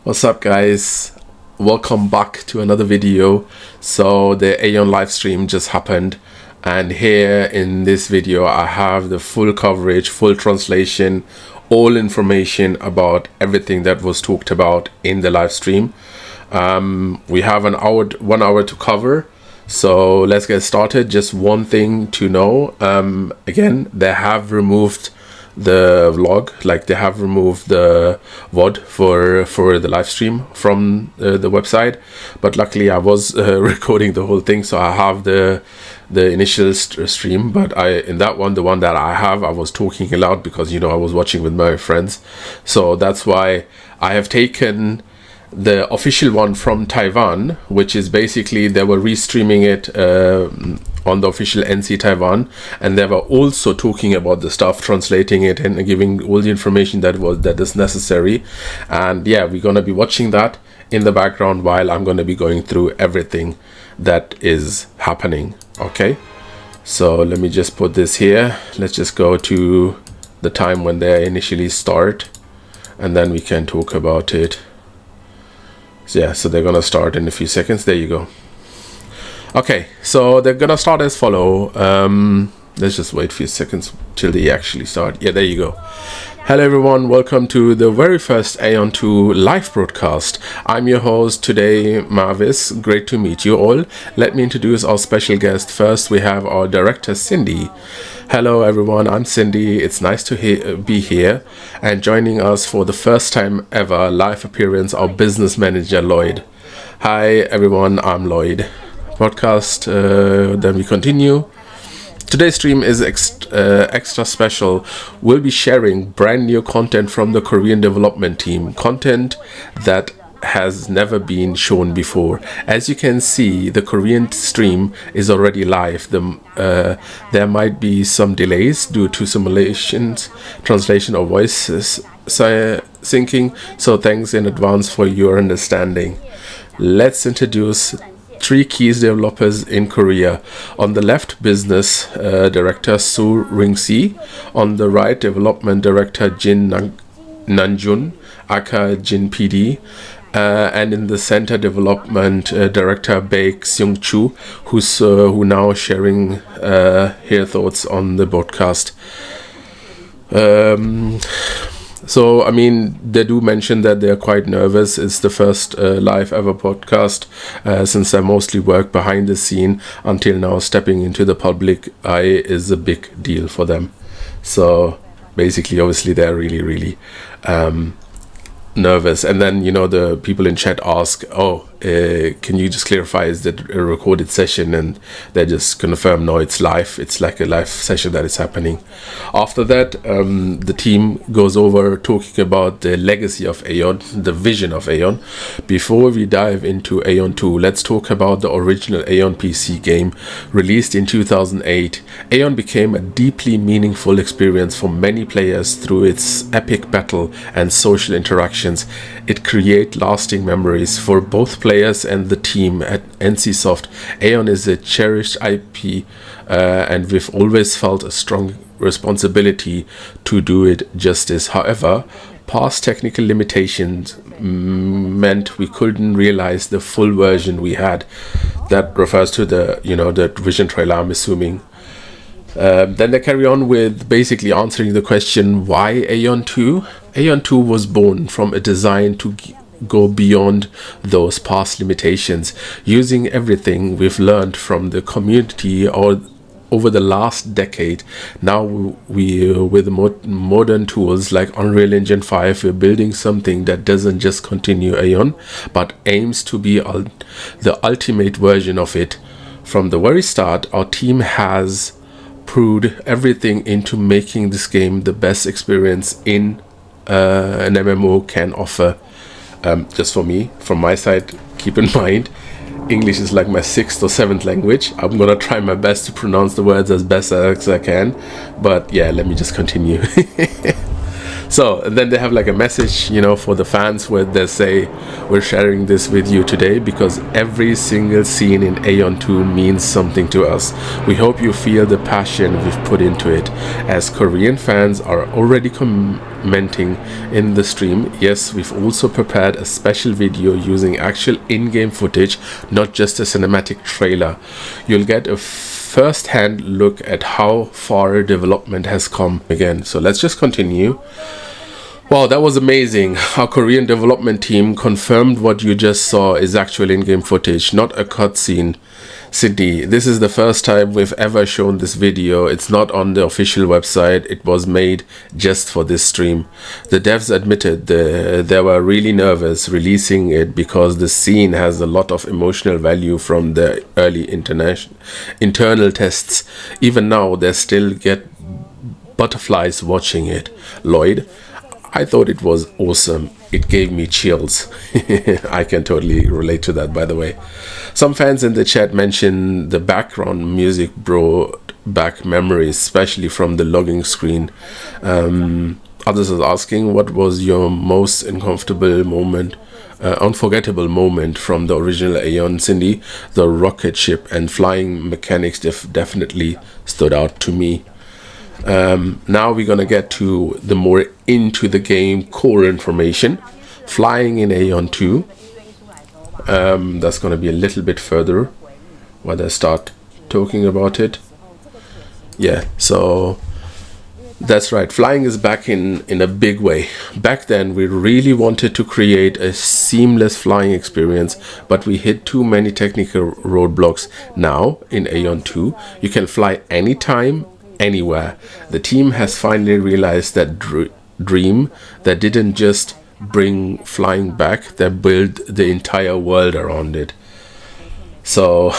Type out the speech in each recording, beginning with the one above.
What's up, guys? Welcome back to another video. So the Aion live stream just happened, and here in this video I have the full coverage, full translation, all information about everything that was talked about in the live stream. We have 1 hour to cover, so let's get started. Just one thing to know, again, they have removed the vlog, like they have removed the VOD for the live stream from the website, but luckily I was recording the whole thing, so I have the initial stream. But in that one, the one that I have, I was talking a lot because, you know, I was watching with my friends, so that's why I have taken the official one from Taiwan, which is basically they were restreaming it on the official NC Taiwan, and they were also talking about the stuff, translating it and giving all the information that is necessary. And yeah, we're gonna be watching that in the background while I'm gonna be going through everything that is happening. Okay, so let me just put this here. Let's just go to the time when they initially start, and then we can talk about it. Yeah, so they're gonna start in a few seconds. There you go. Okay, so they're gonna start as follow. Let's just wait a few seconds till they actually start. Yeah, there you go. Hello everyone, welcome to the very first Aion 2 live broadcast. I'm your host today, Marvis. Great to meet you all. Let me introduce our special guest. First, we have our director, Cindy. Hello everyone, I'm Cindy. It's nice to be here, and joining us for the first time ever live appearance, our business manager, Lloyd. Hi everyone, I'm Lloyd. Podcast, then we continue. Today's stream is extra special. We'll be sharing brand new content from the Korean development team, content that has never been shown before. As you can see, the Korean stream is already live. There might be some delays due to simulations, translation of voices syncing, so thanks in advance for your understanding. Let's introduce 3 key developers in Korea. On the left, business director Soo Ring-si. On the right, development director Jin Nanjun, aka Jin PD. And in the center, development director Baek Seung-chu, who now sharing her thoughts on the broadcast. So, I mean, they do mention that they're quite nervous. It's the first live ever podcast since I mostly work behind the scene. Until now, stepping into the public eye is a big deal for them. So, basically, obviously, they're really, really nervous. And then, you know, the people in chat ask, can you just clarify, is that a recorded session? And they just confirm, no, it's live. It's like a live session that is happening. After that, the team goes over talking about the legacy of Aion, the vision of Aion. Before we dive into Aion 2, let's talk about the original Aion PC game released in 2008. Aion became a deeply meaningful experience for many players through its epic battle and social interactions. It creates lasting memories for both players and the team at NCSoft. Aion is a cherished IP, and we've always felt a strong responsibility to do it justice. However, past technical limitations meant we couldn't realize the full version we had. That refers to the vision trailer, I'm assuming. Then they carry on with basically answering the question, why Aion 2? Aion 2 was born from a design to go beyond those past limitations, using everything we've learned from the community or over the last decade. Now we with modern tools like Unreal Engine 5, we're building something that doesn't just continue Aion, but aims to be the ultimate version of it. From the very start, our team has poured everything into making this game the best experience in an MMO can offer. Just for me, from my side, keep in mind, English is like my 6th or 7th language. I'm gonna try my best to pronounce the words as best as I can, but yeah, let me just continue. So then they have like a message, you know, for the fans where they say, we're sharing this with you today because every single scene in Aion 2 means something to us. We hope you feel the passion we've put into it. As Korean fans are already commenting in the stream, yes, we've also prepared a special video using actual in-game footage, not just a cinematic trailer. You'll get a first-hand look at how far development has come again. So let's just continue. Wow, that was amazing. Our Korean development team confirmed what you just saw is actual in-game footage, not a cutscene. Sydney, this is the first time we've ever shown this video. It's not on the official website. It was made just for this stream. The devs admitted they were really nervous releasing it because the scene has a lot of emotional value from the early internal tests. Even now, they still get butterflies watching it. Lloyd, I thought it was awesome. It gave me chills. I can totally relate to that, by the way. Some fans in the chat mentioned the background music brought back memories, especially from the logging screen. Others are asking, what was your most unforgettable moment from the original Aion? Cindy, the rocket ship and flying mechanics definitely stood out to me. Now we're gonna get to the more into the game core information. Flying in Aion 2. That's gonna be a little bit further when I start talking about it. Yeah, so that's right, flying is back in a big way. Back then we really wanted to create a seamless flying experience, but we hit too many technical roadblocks. Now in Aion 2 you can fly anytime, anywhere. The team has finally realized that dream that didn't just bring flying back, they built the entire world around it. So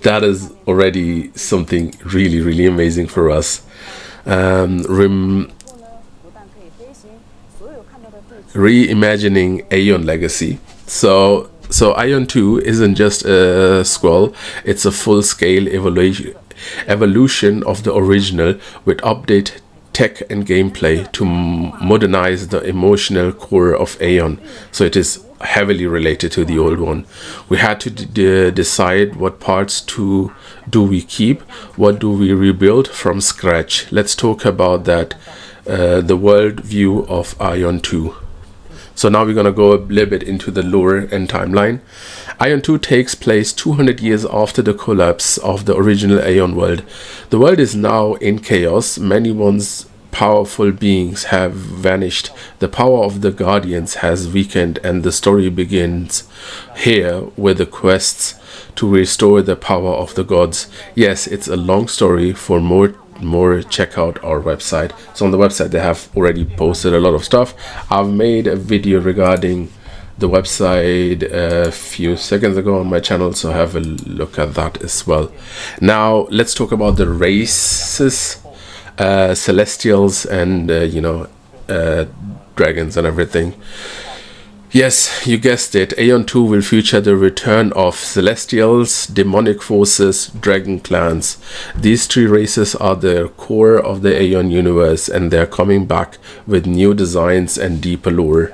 that is already something really, really amazing for us. Reimagining Aion legacy. So Aion 2 isn't just a scroll, it's a full-scale evolution of the original with updated tech and gameplay to modernize the emotional core of Aion. So it is heavily related to the old one. We had to decide what parts do we keep, what do we rebuild from scratch. Let's talk about that, the world view of Aion 2. So now we're going to go a little bit into the lore and timeline. Aion 2 takes place 200 years after the collapse of the original Aion world. The world is now in chaos. Many once powerful beings have vanished. The power of the Guardians has weakened, and the story begins here with the quests to restore the power of the gods. Yes, it's a long story. For more check out our website. So on the website they have already posted a lot of stuff. I've made a video regarding the website a few seconds ago on my channel, so have a look at that as well. Now let's talk about the races, celestials and dragons and everything. Yes, you guessed it. Aion 2 will feature the return of Celestials, Demonic Forces, Dragon Clans. These three races are the core of the Aion universe, and they're coming back with new designs and deeper lore.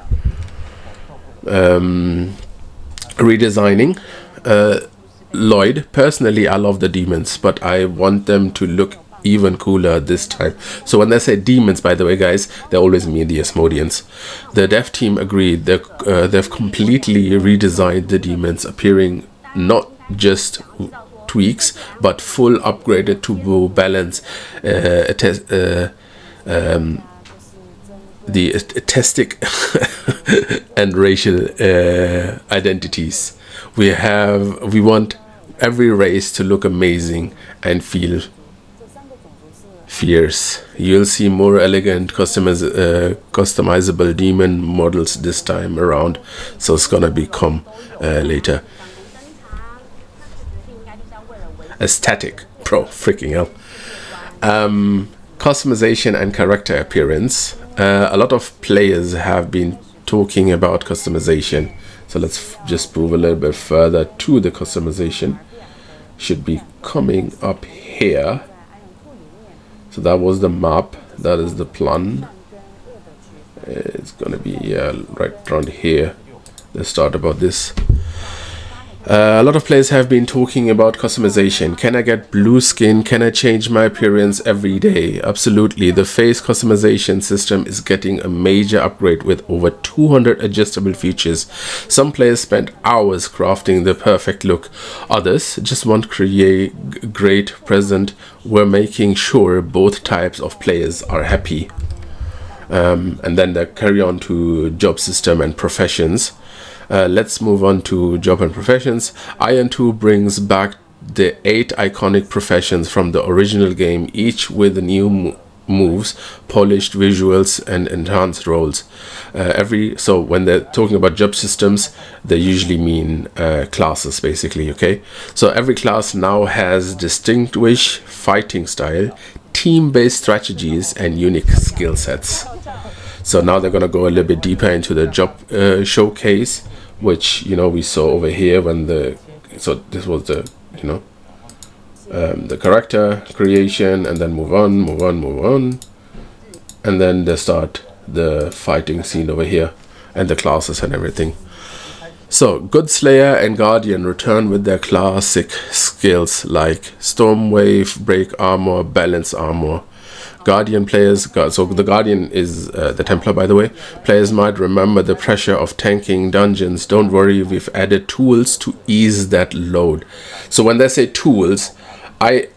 Redesigning. Lloyd, personally I love the demons, but I want them to look even cooler this time. So when they say demons, by the way guys, they always mean the Asmodeans. The dev team agreed. They've completely redesigned the demons, appearing not just tweaks but full upgraded to balance the aesthetic and racial identities. We want every race to look amazing and feel fierce. You'll see more elegant customizable demon models this time around, so it's gonna become later. Aesthetic, bro, freaking hell. Customization and character appearance. A lot of players have been talking about customization, so let's just move a little bit further to the customization. Should be coming up here. So that was the map, that is the plan. It's gonna be right around here. Let's start about this. A lot of players have been talking about customization. Can I get blue skin? Can I change my appearance every day? Absolutely. The face customization system is getting a major upgrade with over 200 adjustable features. Some players spend hours crafting the perfect look. Others just want to create great present. We're making sure both types of players are happy. And then they carry on to job system and professions. Let's move on to job and professions. Aion 2 brings back the 8 iconic professions from the original game, each with new moves, polished visuals, and enhanced roles. So when they're talking about job systems, they usually mean classes, basically. Okay, so every class now has distinguished fighting style, team-based strategies, and unique skill sets. So now they're gonna go a little bit deeper into the job showcase, which we saw over here when so this was the the character creation, and then move on, and then they start the fighting scene over here and the classes and everything. So Good Slayer and Guardian return with their classic skills like Storm Wave, Break Armor, Balance Armor. Guardian players, so the Guardian is the Templar, by the way. Players might remember the pressure of tanking dungeons. Don't worry, we've added tools to ease that load. So when they say tools, I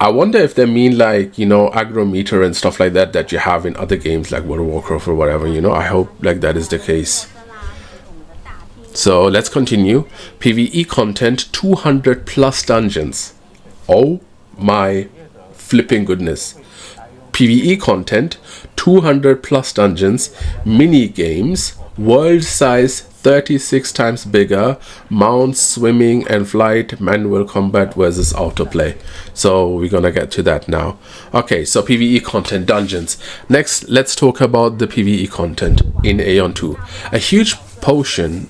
wonder if they mean like aggro meter and stuff like that you have in other games like World of Warcraft or whatever. I hope like that is the case. So let's continue. PvE content, 200 plus dungeons. Oh my flipping goodness. PvE content, 200 plus dungeons, mini games, world size 36 times bigger, mounts, swimming and flight, manual combat versus autoplay. So we're gonna get to that now. Okay, so PvE content, dungeons. Next, let's talk about the PvE content in Aion 2. A huge portion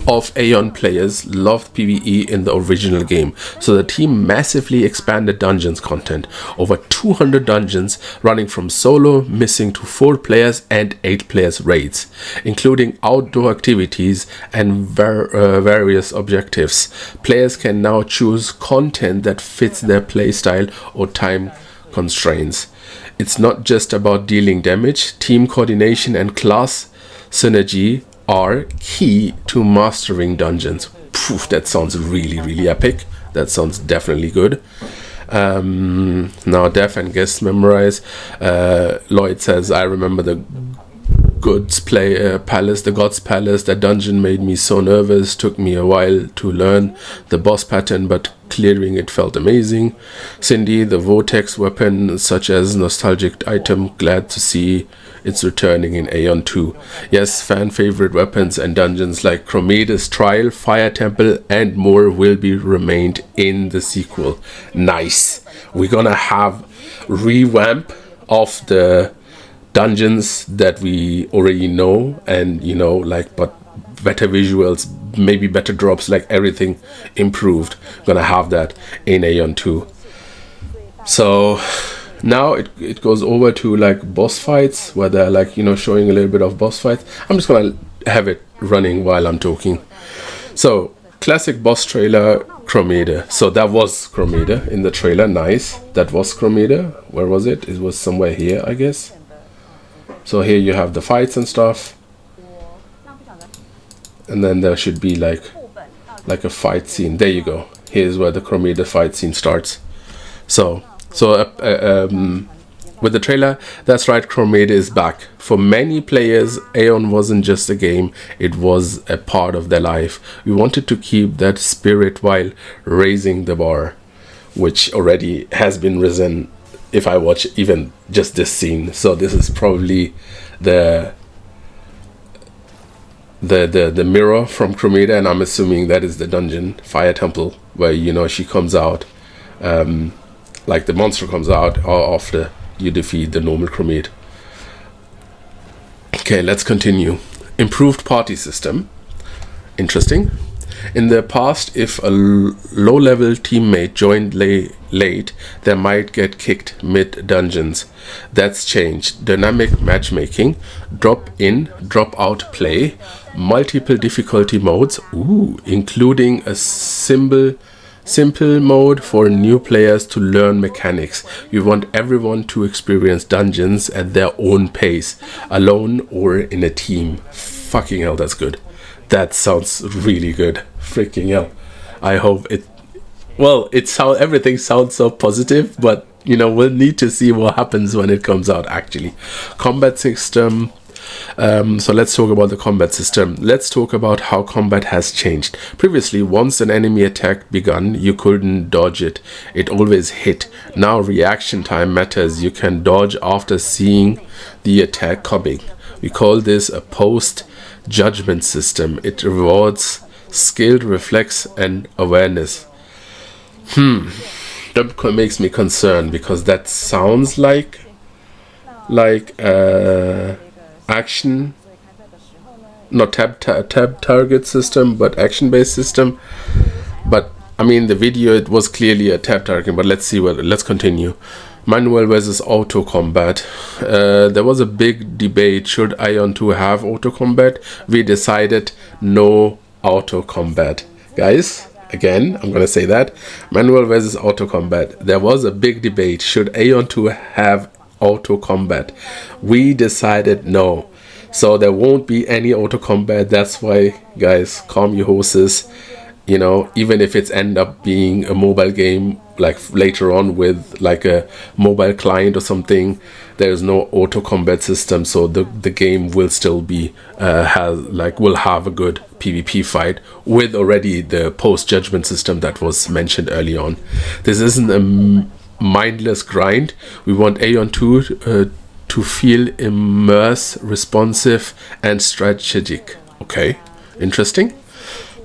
of Aion players loved PvE in the original game, so the team massively expanded dungeons content. Over 200 dungeons running from solo, missing to 4 players and 8 players raids, including outdoor activities and various objectives. Players can now choose content that fits their playstyle or time constraints. It's not just about dealing damage. Team coordination and class synergy are key to mastering dungeons. Poof, that sounds really epic. That sounds definitely good. Now deaf and guest memorize. Lloyd says, I remember the God's Palace. That dungeon made me so nervous. Took me a while to learn the boss pattern, but clearing it felt amazing. Cindy, the vortex weapon, such as nostalgic item. Glad to see it's returning in Aion 2. Yes, fan favorite weapons and dungeons like Chromeda's Trial, Fire Temple, and more will be remained in the sequel. Nice. We're gonna have revamp of the dungeons that we already know, and but better visuals, maybe better drops, like everything improved. Gonna have that in Aion 2. So now it goes over to like boss fights, where they're like showing a little bit of boss fights. I'm just gonna have it running while I'm talking. So classic boss trailer, Chromeda. So that was Chromeda in the trailer. Nice. That was Chromeda. Where was it? It was somewhere here, I guess. So here you have the fights and stuff, and then there should be like a fight scene. There you go. Here's where the Chromeda fight scene starts. So with the trailer, that's right, Chromeda is back. For many players, Aion wasn't just a game, it was a part of their life. We wanted to keep that spirit while raising the bar, which already has been risen if I watch even just this scene. So this is probably the mirror from Chromeda, and I'm assuming that is the dungeon, Fire Temple, where she comes out, like the monster comes out after you defeat the normal Chromeda. Okay, let's continue. Improved party system. Interesting. In the past, if a low-level teammate joined late, they might get kicked mid-dungeons. That's changed. Dynamic matchmaking, drop-in, drop-out play, multiple difficulty modes, including a simple mode for new players to learn mechanics. We want everyone to experience dungeons at their own pace, alone or in a team. Fucking hell, that's good. That sounds really good. Freaking hell. I hope it... Well, everything sounds so positive, but, you know, we'll need to see what happens when it comes out, actually. Combat system... so let's talk about the combat system. Let's talk about how combat has changed. Previously, once an enemy attack begun, you couldn't dodge it. It always hit. Now reaction time matters. You can dodge after seeing the attack coming. We call this a post-judgment system. It rewards skilled reflex and awareness. That makes me concerned, because that sounds like action, not tab target system, but action based system. But I mean, the video, it was clearly a tab target, but let's continue. Manual versus auto combat. There was a big debate, should Aion 2 have auto combat? We decided no auto combat, guys. Again, I'm gonna say that, manual versus auto combat. There was a big debate, should Aion 2 have auto combat? We decided no, so there won't be any auto combat. That's why, guys, calm your horses. You know, even if it's end up being a mobile game, like later on with like a mobile client or something, there's no auto combat system, so the game will still be will have a good PvP fight with already the post judgment system that was mentioned early on. This isn't a mindless grind. We want Aion 2 to feel immersive, responsive, and strategic. Okay, interesting.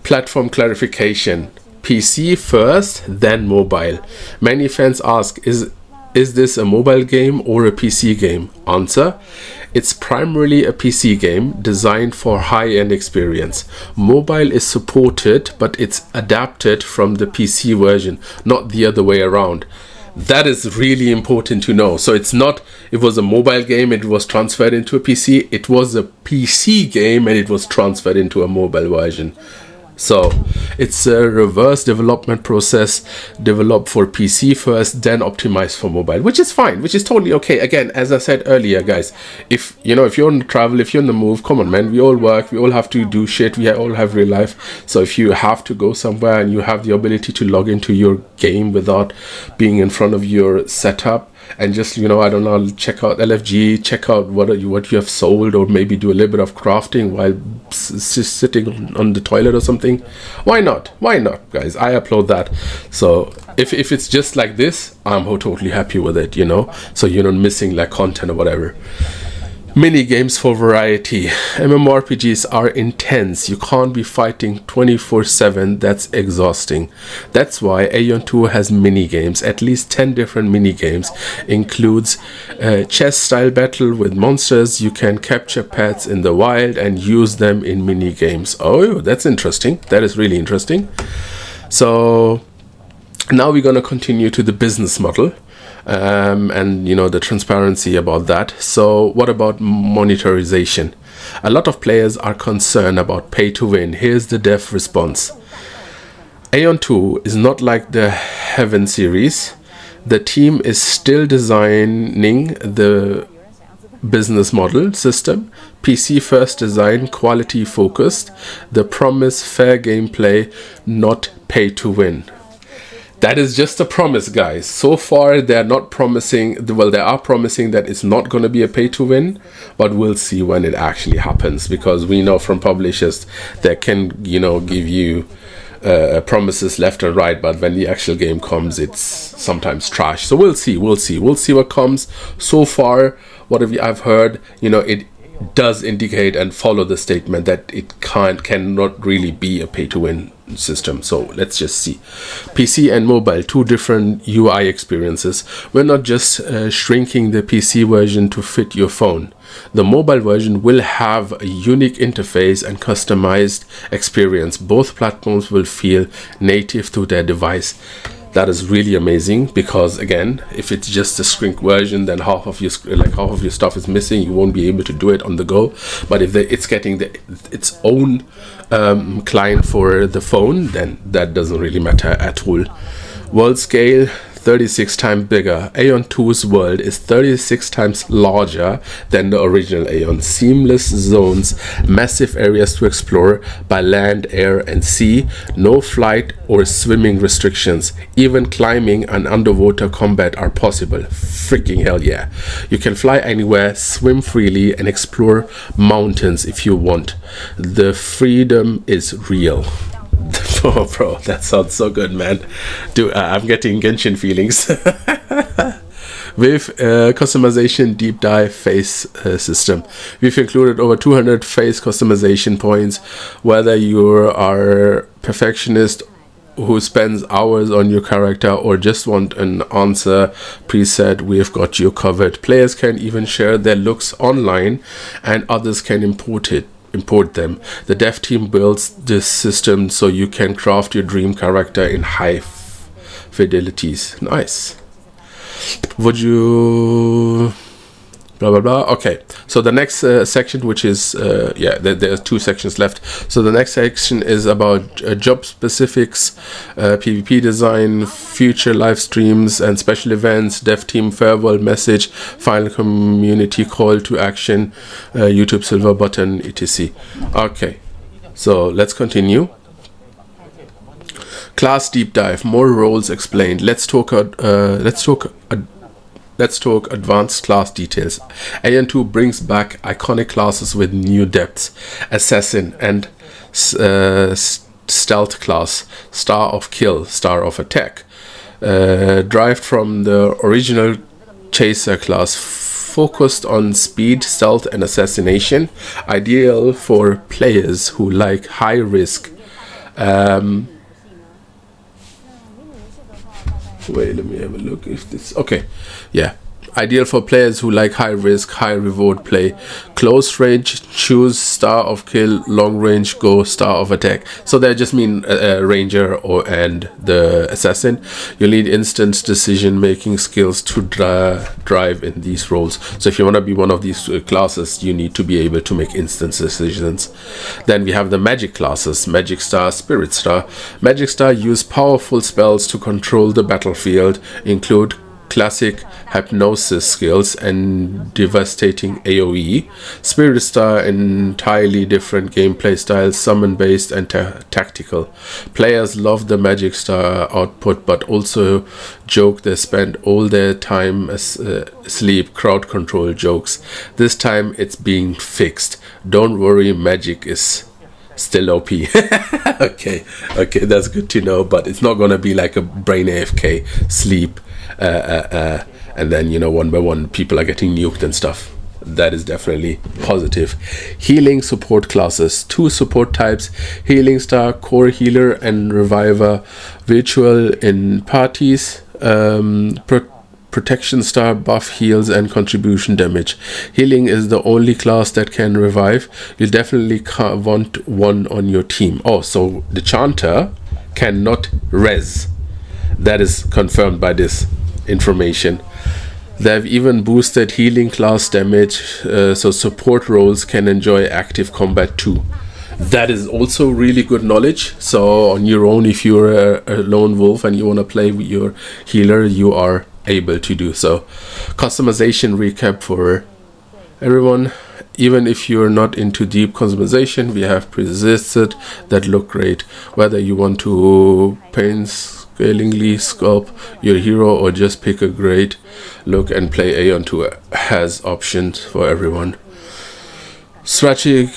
Platform clarification: PC first, then mobile. Many fans ask, is this a mobile game or a PC game? Answer: it's primarily a PC game designed for high-end experience. Mobile is supported, but it's adapted from the PC version, not the other way around. That is really important to know. So it's not, it was a mobile game, it was transferred into a PC. It was a PC game and it was transferred into a mobile version. So it's a reverse development process, developed for PC first, then optimized for mobile, which is fine, which is totally okay. Again, as I said earlier, guys, if you're on travel, if you're on the move, come on, man, we all work, we all have to do shit, we all have real life. So if you have to go somewhere and you have the ability to log into your game without being in front of your setup, and just, I don't know, check out LFG, check out what you have sold, or maybe do a little bit of crafting while just sitting on the toilet or something. Why not, guys? I applaud that. So if it's just like this, I'm totally happy with it, so you're not missing like content or whatever. Mini games for variety. MMORPGs are intense. You can't be fighting 24/7. That's exhausting. That's why Aion 2 has mini games. At least 10 different mini games. Includes chess style battle with monsters. You can capture pets in the wild and use them in mini games. Oh, that's interesting. That is really interesting. So now we're gonna continue to the business model. And the transparency about that. So what about monetization? A lot of players are concerned about pay to win. Here's the dev response. Aion 2 is not like the Heaven series. The team is still designing the business model system. PC first design, quality focused. The promise fair gameplay, not pay to win. That is just a promise, guys. So far, they're not promising, well, they are promising that it's not going to be a pay to win, but we'll see when it actually happens, because we know from publishers that can, give you promises left and right, but when the actual game comes, it's sometimes trash. So we'll see what comes. So far, what I've heard, it does indicate and follow the statement that it cannot really be a pay to win system. So let's just see. PC and mobile, two different UI experiences. We're not just shrinking the PC version to fit your phone. The mobile version will have a unique interface and customized experience. Both platforms will feel native to their device. That is really amazing, because again, if it's just a shrink version, then half of your stuff is missing. You won't be able to do it on the go. But if it's getting its own client for the phone, then that doesn't really matter at all. World scale, 36 times bigger. Aion 2's world is 36 times larger than the original Aion. Seamless zones, massive areas to explore by land, air, and sea. No flight or swimming restrictions. Even climbing and underwater combat are possible. Freaking hell yeah. You can fly anywhere, swim freely, and explore mountains if you want. The freedom is real. Oh, bro, that sounds so good, man. Dude, I'm getting Genshin feelings. With customization deep dive face system, we've included over 200 face customization points. Whether you are perfectionist who spends hours on your character or just want an answer preset, we've got you covered. Players can even share their looks online, and others can import them. The dev team builds this system so you can craft your dream character in high fidelities. Nice. Would you blah blah blah? Okay, so the next section, which is there's 2 sections left. So the next section is about job specifics, PvP design, future live streams and special events, dev team farewell message, final community call to action, YouTube silver button, etc. Okay, so let's continue. Class deep dive, more roles explained. Let's talk advanced class details. Aion 2 brings back iconic classes with new depths. Assassin and stealth class, Star of Kill, Star of Attack. Derived from the original Chaser class, focused on speed, stealth, and assassination. Ideal for players who like high risk. Wait, let me have a look if this... Okay, yeah. Ideal for players who like high risk, high reward play. Close range, choose Star of Kill. Long range, go Star of Attack. So that just mean Ranger and the Assassin. You'll need instant decision making skills to drive in these roles. So if you want to be one of these classes, you need to be able to make instant decisions. Then we have the magic classes. Magic Star, Spirit Star. Magic Star use powerful spells to control the battlefield, include classic hypnosis skills and devastating AoE. Spirit Star, entirely different gameplay style, summon based and tactical. Players love the Magic Star output, but also joke they spend all their time asleep. Crowd control jokes. This time it's being fixed. Don't worry, magic is still OP. okay, that's good to know, but it's not gonna be like a brain AFK sleep and then, you know, one by one people are getting nuked and stuff. That is definitely positive. Healing support classes. 2 support types: Healing Star, Core Healer, and Reviver. Virtual in parties. Protection Star, buff heals and contribution damage. Healing is the only class that can revive. You'll definitely want one on your team. Oh, so the Chanter cannot res. That is confirmed by this information. They've even boosted healing class damage, so support roles can enjoy active combat too. That is also really good knowledge. So on your own, if you're a lone wolf and you want to play with your healer, you are able to do so. Customization recap for everyone. Even if you're not into deep customization, we have presets that look great. Whether you want to painstakingly sculpt your hero or just pick a great look and play, Aion 2 has options for everyone. Strategic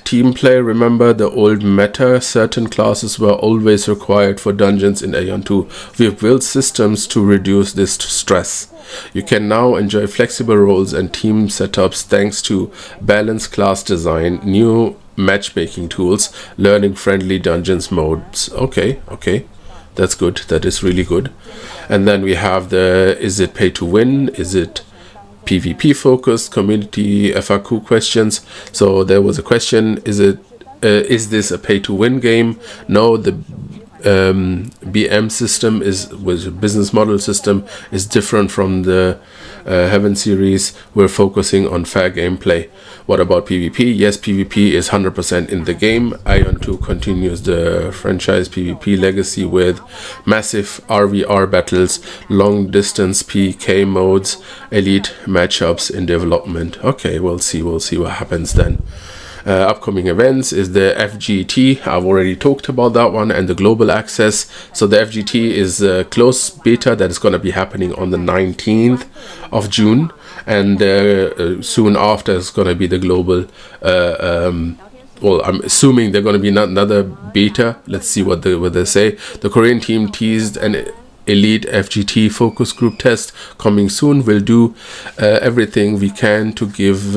team play. Remember the old meta? Certain classes were always required for dungeons in Aion 2. We've built systems to reduce this stress. You can now enjoy flexible roles and team setups thanks to balanced class design, new matchmaking tools, learning friendly dungeons modes. Okay, that's good. That is really good. And then we have the, is it pay to win? Is it PvP focused community FAQ questions. So there was a question: is this a pay-to-win game? No, the BM system with business model system is different from the Heaven series. We're focusing on fair gameplay. What about PvP? Yes, PvP is 100% in the game. Aion 2 continues the franchise PvP legacy with massive RVR battles, long distance PK modes, elite matchups in development. Okay, we'll see what happens then. Upcoming events is the FGT. I've already talked about that one, and the global access. So the FGT is a closed beta that is going to be happening on the 19th of June, and soon after is going to be the global. Well, I'm assuming they're going to be another beta. Let's see what they say. The Korean team teased an elite FGT focus group test coming soon. We'll do everything we can to give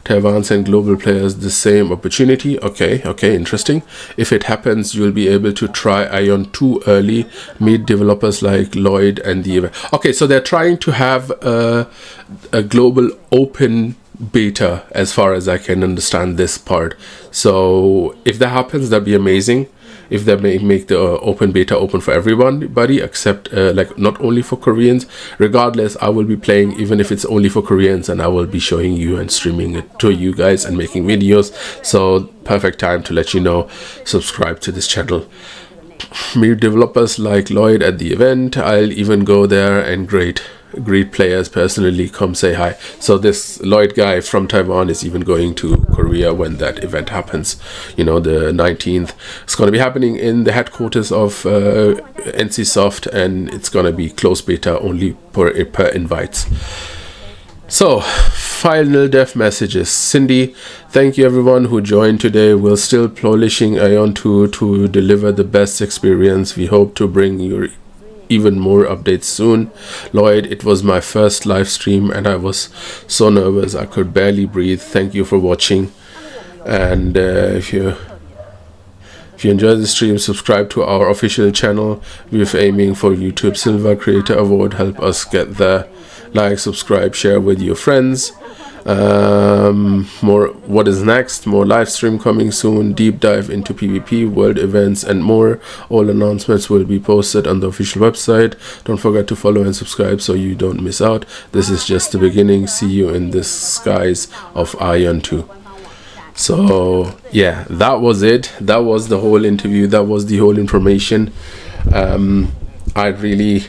Taiwan's and global players the same opportunity. Okay, interesting. If it happens, you'll be able to try Aion 2 early, meet developers like Lloyd and the event. Okay, so they're trying to have a global open beta, as far as I can understand this part. So if that happens, that'd be amazing. If they make the open beta open for everybody, except like not only for Koreans. Regardless, I will be playing even if it's only for Koreans, and I will be showing you and streaming it to you guys and making videos. So perfect time to let you know, subscribe to this channel. Meet developers like Lloyd at the event. I'll even go there and greet players personally, come say hi. So this Lloyd guy from Taiwan is even going to Korea when that event happens, the 19th. It's going to be happening in the headquarters of NCSoft, and it's going to be closed beta only per invites. So final dev messages. Cindy, thank you everyone who joined today. We're still polishing Aion 2 to deliver the best experience. We hope to bring you even more updates soon. Lloyd, it was my first live stream and I was so nervous I could barely breathe. Thank you for watching, and if you enjoy the stream, subscribe to our official channel. We're aiming for YouTube Silver Creator Award. Help us get there. Like, subscribe, share with your friends. What is next? More live stream coming soon, deep dive into PvP, world events and more. All announcements will be posted on the official website. Don't forget to follow and subscribe so you don't miss out. This is just the beginning. See you in the skies of Aion 2. So yeah, that was it. That was the whole interview. That was the whole information. I really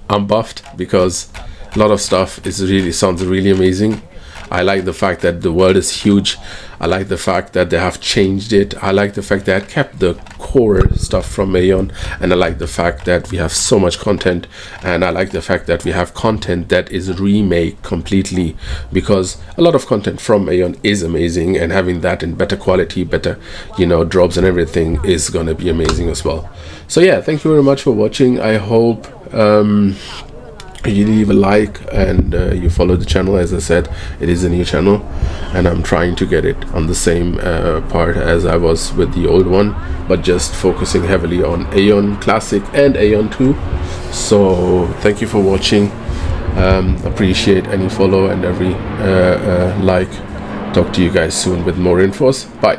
I'm buffed because a lot of stuff sounds really amazing. I like the fact that the world is huge. I like the fact that they have changed it. I like the fact that I kept the core stuff from Aion, and I like the fact that we have so much content, and I like the fact that we have content that is remade completely, because a lot of content from Aion is amazing, and having that in better quality, better drops and everything is gonna be amazing as well. So yeah, thank you very much for watching. I hope you leave a like and you follow the channel. As I said, it is a new channel and I'm trying to get it on the same part as I was with the old one, but just focusing heavily on Aion Classic and Aion 2. So thank you for watching. Appreciate any follow and every like. Talk to you guys soon with more infos. Bye.